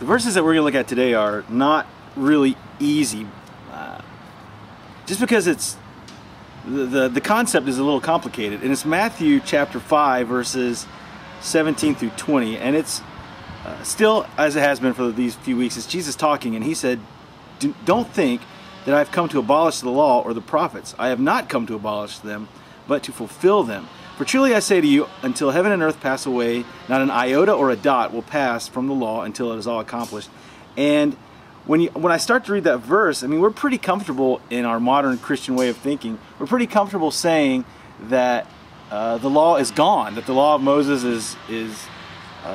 The verses that we're going to look at today are not really easy, just because it's the concept is a little complicated. And it's Matthew chapter 5 verses 17 through 20, and it's still, as it has been for these few weeks, it's Jesus talking, and he said, "Don't think that I have come to abolish the law or the prophets. I have not come to abolish them, but to fulfill them. For truly I say to you, until heaven and earth pass away, not an iota or a dot will pass from the law until it is all accomplished." And when I start to read that verse, I mean, we're pretty comfortable in our modern Christian way of thinking. We're pretty comfortable saying that the law is gone, that the law of Moses is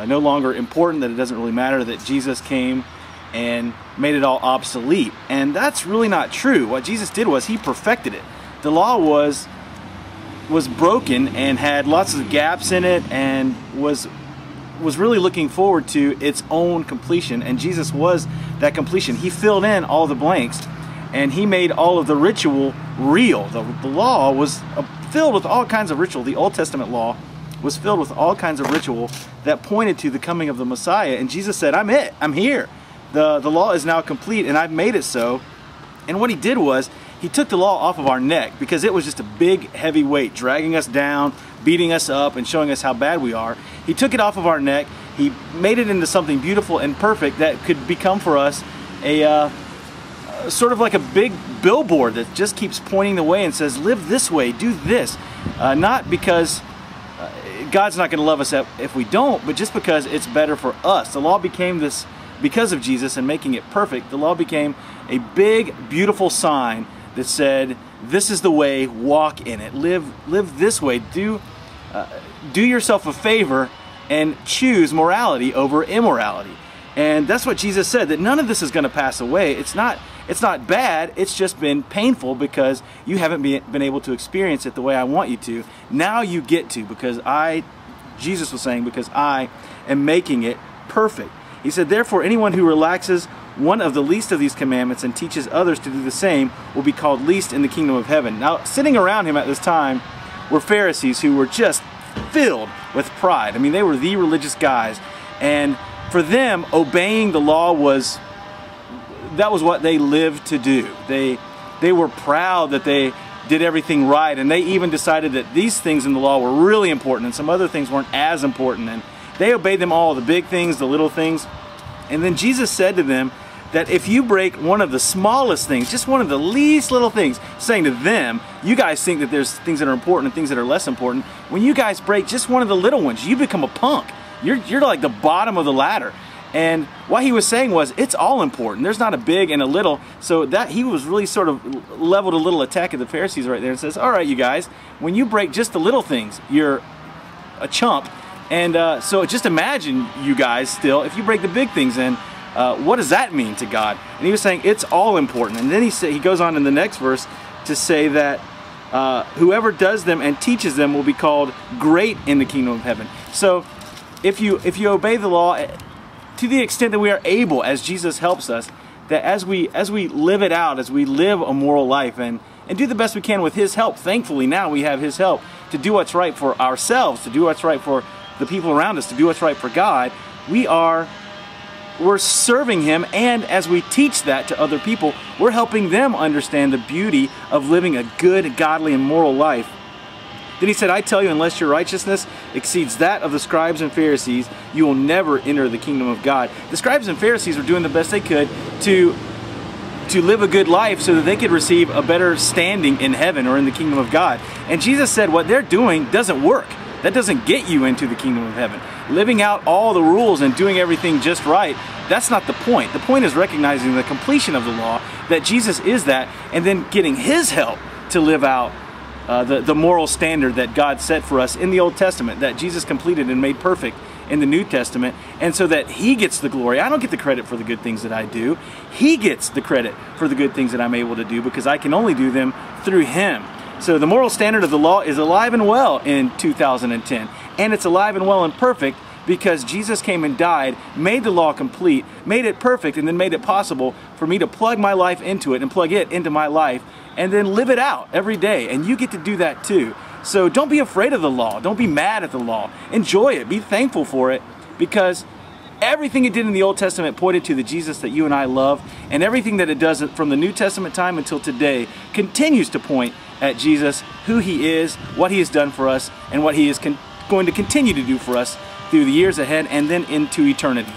no longer important, that it doesn't really matter, that Jesus came and made it all obsolete. And that's really not true. What Jesus did was he perfected it. The law was broken and had lots of gaps in it and was really looking forward to its own completion, and Jesus was that completion. He filled in all the blanks, and he made all of the ritual real. The law was filled with all kinds of ritual. The Old Testament law was filled with all kinds of ritual that pointed to the coming of the Messiah, and Jesus said, "I'm it. I'm here. The law is now complete, and I've made it so." And what he did was he took the law off of our neck, because it was just a big heavy weight dragging us down, beating us up, and showing us how bad we are. He took it off of our neck. He made it into something beautiful and perfect that could become for us a sort of like a big billboard that just keeps pointing the way and says, live this way, do this. Not because God's not going to love us if we don't, but just because it's better for us. The law became this, because of Jesus and making it perfect, the law became a big, beautiful sign that said, this is the way, walk in it, live this way, do yourself a favor and choose morality over immorality. And that's what Jesus said, that none of this is going to pass away. It's not bad, it's just been painful because you haven't been able to experience it the way I want you to. Now you get to, because Jesus was saying, because I am making it perfect. He said, therefore anyone who relaxes one of the least of these commandments and teaches others to do the same will be called least in the kingdom of heaven. Now, sitting around him at this time were Pharisees who were just filled with pride. I mean, they were the religious guys. And for them, obeying the law that was what they lived to do. They were proud that they did everything right, and they even decided that these things in the law were really important and some other things weren't as important. And they obeyed them all, the big things, the little things. And then Jesus said to them that if you break one of the smallest things, just one of the least little things, saying to them, you guys think that there's things that are important and things that are less important. When you guys break just one of the little ones, you become a punk. You're like the bottom of the ladder. And what he was saying was, it's all important. There's not a big and a little. So that he was really sort of leveled a little attack at the Pharisees right there and says, all right, you guys, when you break just the little things, you're a chump. And so just imagine, you guys, still, if you break the big things, then what does that mean to God? And he was saying it's all important. And then he goes on in the next verse to say that whoever does them and teaches them will be called great in the kingdom of heaven. So if you obey the law to the extent that we are able, as Jesus helps us, that as we live it out, as we live a moral life and do the best we can with his help, thankfully now we have his help to do what's right for ourselves, to do what's right for the people around us, to do what's right for God, we're serving him, and as we teach that to other people, we're helping them understand the beauty of living a good, godly, and moral life. Then he said, I tell you, unless your righteousness exceeds that of the scribes and Pharisees, you will never enter the kingdom of God. The scribes and Pharisees were doing the best they could to live a good life so that they could receive a better standing in heaven or in the kingdom of God. And Jesus said what they're doing doesn't work. That doesn't get you into the kingdom of heaven. Living out all the rules and doing everything just right, that's not the point. The point is recognizing the completion of the law, that Jesus is that, and then getting his help to live out the moral standard that God set for us in the Old Testament, that Jesus completed and made perfect in the New Testament, and so that he gets the glory. I don't get the credit for the good things that I do. He gets the credit for the good things that I'm able to do, because I can only do them through him. So the moral standard of the law is alive and well in 2010, and it's alive and well and perfect because Jesus came and died, made the law complete, made it perfect, and then made it possible for me to plug my life into it and plug it into my life and then live it out every day. And you get to do that too. So don't be afraid of the law. Don't be mad at the law. Enjoy it. Be thankful for it, because everything it did in the Old Testament pointed to the Jesus that you and I love, and everything that it does from the New Testament time until today continues to point at Jesus, who he is, what he has done for us, and what he is going to continue to do for us through the years ahead and then into eternity.